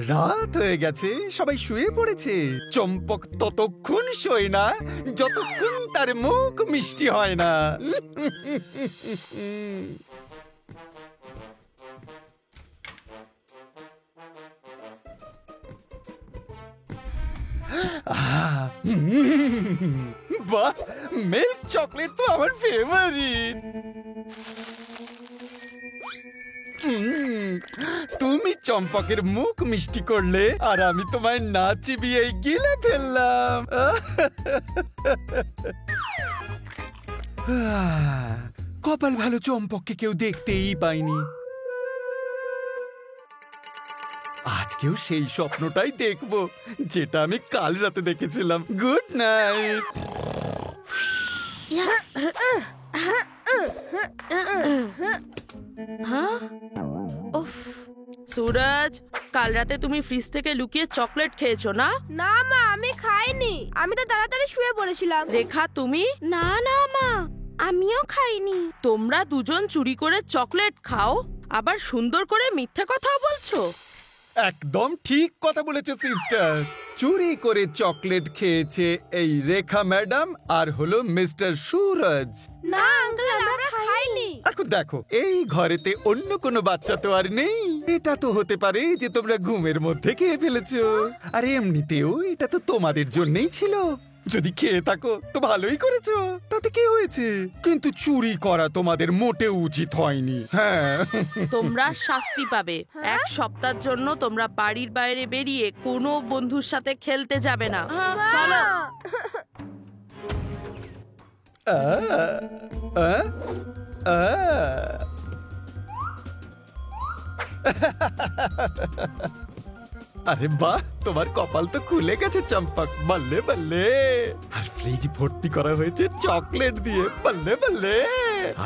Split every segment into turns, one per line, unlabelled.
রাত হয়ে গেছে, সবাই শুয়ে পড়েছে। চম্পক ততক্ষণ শোয় না যতক্ষণ তার মুখ মিষ্টি হয় না। বাহ, মিল্ক চকলেট তো আমার ফেভারিট। তুমি চম্পকের মুখ মিষ্টি করলে আর আমি তোমায় না চিবিয়ে গিলে ফেললাম। কপাল ভালো, চম্পককে কেউ দেখতেই পায়নি। আজকেও সেই স্বপ্নটাই দেখবো যেটা আমি কাল রাতে দেখেছিলাম। Good night.
সুরজ, কাল রাতে তুমি ফ্রিজ থেকে লুকিয়ে চকলেট খেয়েছো না?
না মা, আমি খাইনি, আমি তো তাড়াতাড়ি শুয়ে পড়েছিলাম।
রেখা, তুমি?
না না মা, আমিও খাইনি।
তোমরা দুজন চুরি করে চকলেট খাও, আবার সুন্দর করে মিথ্যে কথা বলছো।
একদম ঠিক কথা বলেছো সিস্টার। চুরি করে চকলেট খেয়েছে এই রেখা ম্যাডাম আর হলো মিস্টার সুরজ।
না আঙ্কেল, আমরা খাইনি।
এখন দেখো, এই ঘরেতে অন্য কোনো বাচ্চা তো আর নেই। এটা তো হতে পারে যে তোমরা ঘুমের মধ্যে খেয়ে ফেলেছো। আর এমনিতেও এটা তো তোমাদের জন্যই ছিল। যদি খেয়ে থাকো তো ভালোই করেছো, তাতে কি হয়েছে? কিন্তু চুরি করা তোমাদের মোটেও উচিত হয়নি। হ্যাঁ,
তোমরা শাস্তি পাবে। এক সপ্তাহের জন্য তোমরা বাড়ির বাইরে বেরিয়ে কোনো বন্ধুর সাথে খেলতে যাবে না। চলো।
আরে বাহ, তোমার কপাল তো খুলে গেছে চম্পক। বললে বললে। আর ফ্রিজ ভর্তি করা হয়েছে চকলেট দিয়ে। বললে বললে।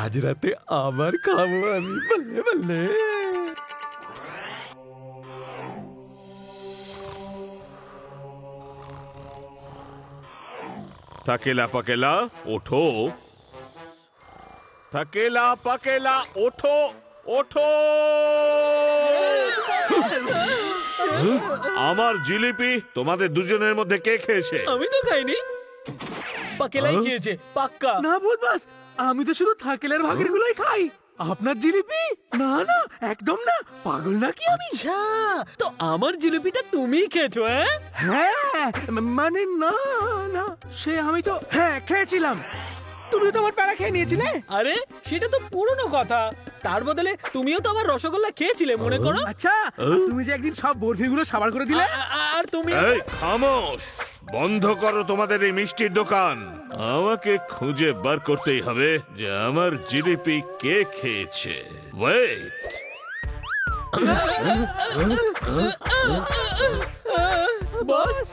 আজ রাতে আবার খাবো আমি। বললে বললে।
থাকেলা পাকেলা ওঠো, থাকেলা পাকেলা ওঠো, ওঠো। আমার জিলিপি তোমাদের দুজনের মধ্যে কে খেয়েছে?
আমি তো খাইনি, পাকেলাই খেয়েছে পাক্কা।
না বদমাস, আমি তো শুধু থাকেলার ভাগের গুলোই খাই। আপনার জিলিপি? না না, একদম না। পাগল নাকি আমি?
আচ্ছা, তো আমার জিলিপিটা তুমিই খেয়েছো?
হ্যাঁ, মানে না না, সে আমি তো হ্যাঁ খেয়েছিলাম। তুমি তো আমার প্যাড়া খেয়ে নিয়েছিলে।
আরে সেটা তো পুরনো কথা, তার বদলে তুমিও তো আমার রসগোল্লা খেয়েছিলে, মনে করো।
আচ্ছা, তুমি যে একদিন সব বরফিগুলো সাবার করে দিলে।
আর তুমি?
এই খামোশ, বন্ধ করো তোমাদের এই মিষ্টির দোকান। আমাকে খুঁজে বার করতেই হবে যে আমার জিলিপি কে খেয়েছে। ওয়েট।
বস,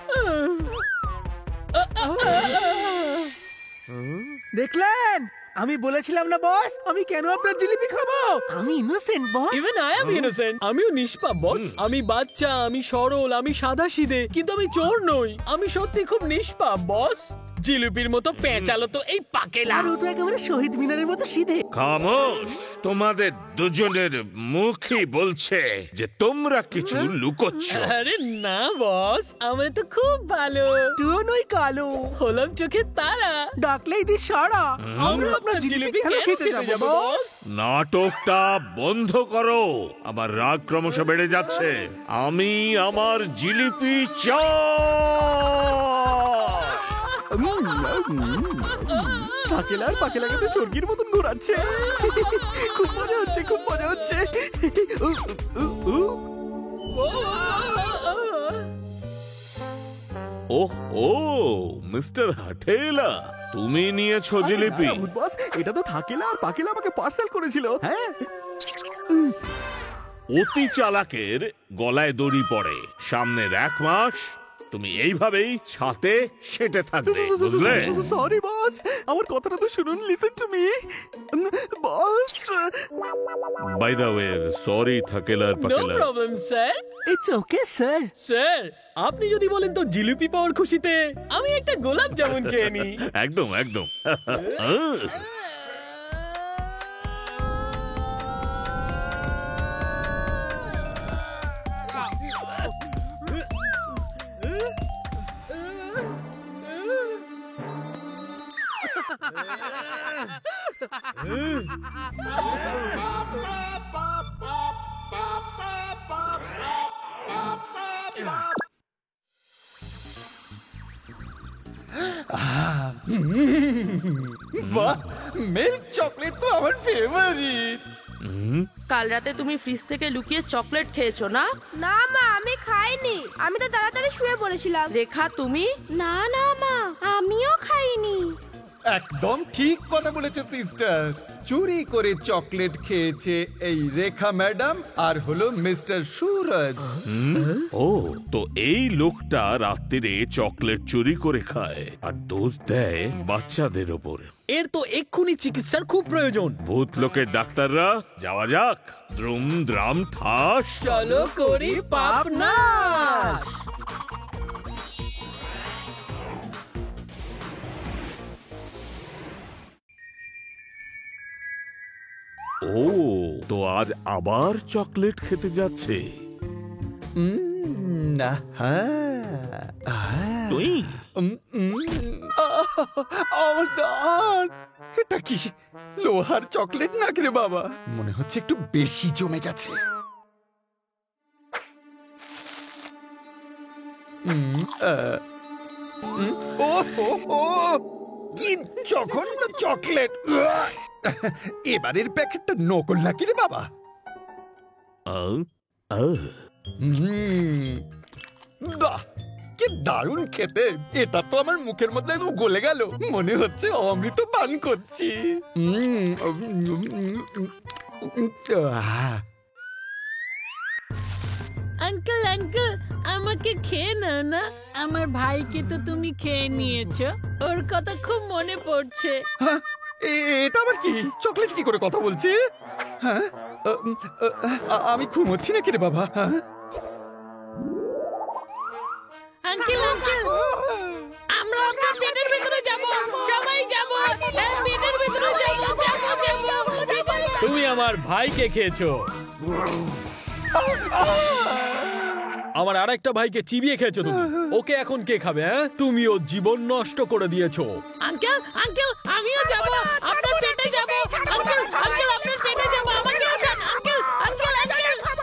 দেখলেন, আমি বলেছিলাম না বস, আমি কেন আপনার জিলিপি খাবো? আমি innocent boss.
Even I am innocent. আমিও নিষ্পাপ বস। আমি বাচ্চা, আমি সরল, আমি সাদাসিধে, কিন্তু আমি চোর নই। আমি সত্যি খুব নিষ্পাপ বস। জিলিপির মতো পেঁচালো তো এই পাকেলা।
আর ও তো একেবারে শহীদ মিনারের মতো সিধে।
খামোশ, তোমাদের দুজনের মুখই বলছে যে তোমরা কিছু লুকোচ্ছ।
আরে না বস, আমরা তো খুব ভালো।
তুইও নই কালো,
হলাম চোখের তারা।
ডাকলেই দি সারা।
আমরা আপনার জিলিপি কেন খেতে যাবো বস?
নাটকটা বন্ধ করো, আমার রাগ ক্রমশ বেড়ে যাচ্ছে। আমি আমার জিলিপি চাই।
থাকেলা আর পাকেলাকে তো চর্কির মতন ঘোরাচ্ছে। খুব মজা হচ্ছে, খুব মজা হচ্ছে।
ওহ ও মিস্টার হাটেলা, তুমি নিয়েছো জিলিপি?
বস, এটা তো থাকেলা আর পাকেলা আমাকে পার্সেল করেছিল। হ্যাঁ,
অতি চালাকের গলায় দড়ি পড়ে। সামনের 1 মাস তুমি এইভাবেই ছাতে সেটে থাকবে, বুঝলে?
সরি বস, আমার কথাটা তো শুনুন। Listen to me boss.
By the way, sorry থাকেলা আর
নো
পাকেলা।
Problem sir.
It's okay sir.
Sir, আপনি যদি বলেন তো জিলিপি পাওয়ার খুশিতে আমি একটা গোলাপ জামুন খেয়ে নি।
একদম একদম।
বাহ, মিল্ক চকলেট তো আমার ফেভারিট।
কাল রাতে তুমি ফ্রিজ থেকে লুকিয়ে চকলেট খেয়েছো না?
না মা, আমি খাইনি। আমি তো তাড়াতাড়ি শুয়ে পড়েছিলাম।
রেখা তুমি?
না না মা, আমিও খাইনি।
একদম ঠিক কথা বলেছো সিস্টার। চুরি করে চকলেট খেয়েছে এই রেখা ম্যাডাম আর হলো মিস্টার সুরজ।
ও, তো এই লোকটা রাত্রিরে চকলেট চুরি করে খায় আর দোষ দেয় বাচ্চাদের ওপর।
এর তো এক্ষুনি চিকিৎসার খুব প্রয়োজন।
ভূত লোকের ডাক্তাররা, যাওয়া যাক। দ্রুম দ্রাম ঠাস।
চলো করি পাপ নাশ।
ও, তো আজ আবার চকলেট খেতে যাচ্ছে।
না, হ্যাঁ,
তুই
আমার দাঁত। এটা কি লোহার চকলেট নাকি রে বাবা? মনে হচ্ছে একটু বেশি জমে গেছে। ও হো হো, কি জঘন্য চকলেট! এবারের প্যাকেটটা নকল নাকি রে বাবা? বাহ, কি দারুণ খেতে! এটা তো আমার মুখের মধ্যে একদম গলে গেল। মনে হচ্ছে অমৃত পান করছি।
আঙ্কেল আঙ্কেল, আমাকে খেয়ে নাও না। আমার ভাইকে তো তুমি খেয়ে নিয়েছো, ওর কথা খুব মনে পড়ছে।
হ্যাঁ, এটা আবার কি? চকলেট কি করে কথা বলছি? হ্যাঁ, আমি ঘুমোচ্ছি নাকি রে বাবা? হ্যাঁ,
আঙ্কেল আঙ্কেল, আমরা আপনার পেটের ভেতরে যাব, সবাই যাব, পেটের ভেতরে যাব যাব যাব।
তুমি আমার ভাইকে খেয়েছো। আমার আরেকটা ভাইকে চিবিয়ে খেয়েছো তুমি। ওকে এখন কে খাবে? হ্যাঁ, তুমি ওর জীবন নষ্ট করে দিয়েছো।
আঙ্কেল আঙ্কেল, আমিও যাব, আপনার পেটে যাব। আঙ্কেল আঙ্কেল, আপনার পেটে যাব, আমাকে উঠান। Uncle uncle uncle.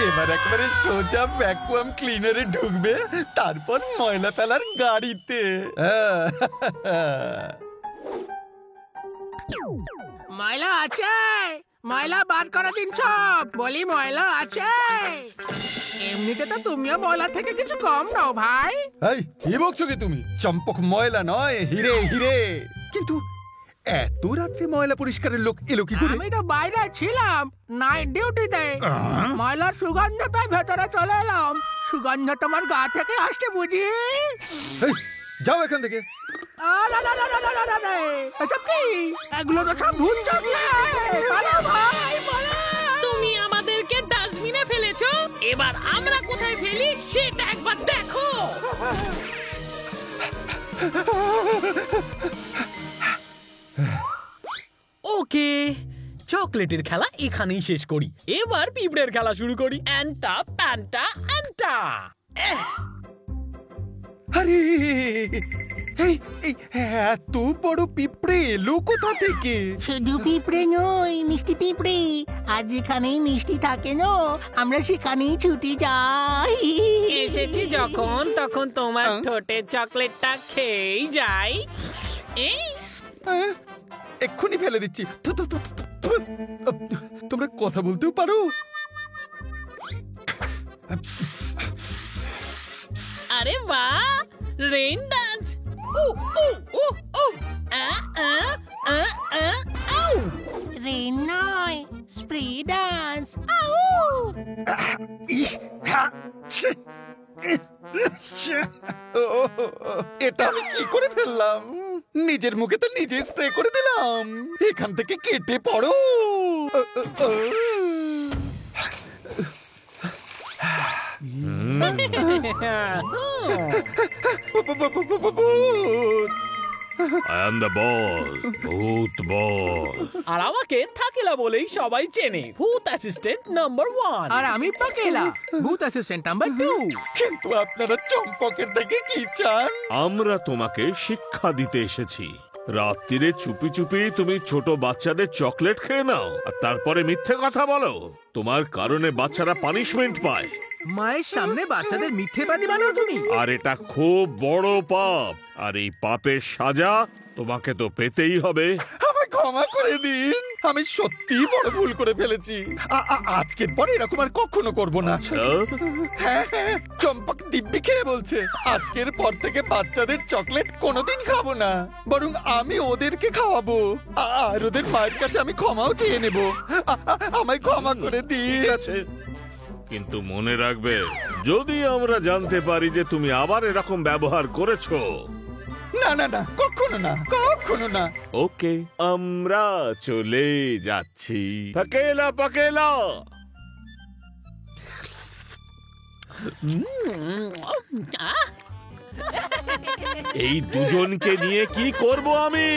এবার একবারে সোজা ভ্যাকুয়াম ক্লিনারে ঢুকবে, তারপর ময়লা ফেলার গাড়িতে।
ময়লা আছে? ময়লা বার করে দিন সব। বলি ময়লা আছে? এমনিতে তো তুমিও ময়লা থেকে কিছু কম নাও ভাই।
এই, কি বকছো কি তুমি? চম্পক ময়লা নয়, হিরে হিরে। কিন্তু এত রাত্রে ময়লা পরিষ্কারের লোক এলো কি করে?
আমি তো বাইরে ছিলাম নাইট ডিউটিতে। ময়লার সুগন্ধ পেয়ে ভেতরে চলে এলাম। সুগন্ধ তোমার গা থেকে আসছে বুঝি?
এই, যাও এখান থেকে।
এসব কি? এগুলো তো সব ভুল চকলেট। পালাও ভাই, পালাও।
তুমি আমাদেরকে ডাস্টবিনে ফেলেছো, এবার আমরা কোথায় ফেলি সেটা একবার দেখো।
ওকে, চকলেটের খেলা এখানেই শেষ করি। এবার পিঁপড়ের খেলা শুরু করি। অ্যান্টা প্যান্টা অ্যান্টা।
আরে, এই এই এত বড় পিঁপড়ে এলো কোথা থেকে?
শুধু পিঁপড়ে নয়, মিষ্টি পিঁপড়ে। আর যেখানেই মিষ্টি থাকে না, আমরা সেখানেই ছুটে যাই।
এসেছি যখন, তখন তোমার ঠোঁটের চকলেটটা খেয়েই যাই। এই
হ্যাঁ, এক্ষুনি ফেলে দিচ্ছি। থু, থু, থু, থু, থু। তোমরা কথা বলতেও পারো?
আরে বাহ, রেইন ডান্স। উ উ উ উ আ আ আ আ আউ।
রেন নয়, স্প্রে ডান্স।
এটা আমি কি করে ফেললাম? নিজের মুখে তো নিজে স্প্রে করে দিলাম। এখান থেকে কেটে পড়ো।
I am the boss, ভূত বস।
আর আমাকে থাকেলা বলেই সবাই চেনে, ভূত অ্যাসিস্ট্যান্ট নাম্বার 1।
আর আমি পাকেলা, ভূত অ্যাসিস্ট্যান্ট নাম্বার 2।
কিন্তু আপনারা চম্পকের থেকে কি চান?
আমরা তোমাকে শিক্ষা দিতে এসেছি। রাত্রিরে চুপি চুপি তুমি ছোট বাচ্চাদের চকলেট খেয়ে নাও আর তারপরে মিথ্যে কথা বলো। তোমার কারণে বাচ্চারা পানিশমেন্ট পায়।
মায়ের সামনে বাচ্চাদের মিথ্যেবাদী বানাও তুমি।
আর এটা খুব বড় পাপ, আর এই পাপের সাজা তোমাকে তো পেতেই হবে।
আমায় ক্ষমা করে দিন, আমি সত্যি বড় ভুল করে ফেলেছি। আজকের পরে এরকম আর কখনো করব না। হ্যাঁ হ্যাঁ, চম্পক দিব্যি খেয়ে বলছে আজকের পর থেকে বাচ্চাদের চকলেট কোনোদিন খাবো না, বরং আমি ওদেরকে খাওয়াবো। আর ওদের মায়ের কাছে আমি ক্ষমাও চেয়ে নেব। আমায় ক্ষমা করে দিন।
ঠিক আছে, কিন্তু মনে রাখবে, যদি আমরা জানতে পারি যে তুমি আবার এরকম ব্যবহার করেছো।
না না না, কখনো না, কখনো না।
ওকে, আমরা চলে যাচ্ছি। পাকেলা পাকেলা। এই দুজনকে নিয়ে কি করব আমি?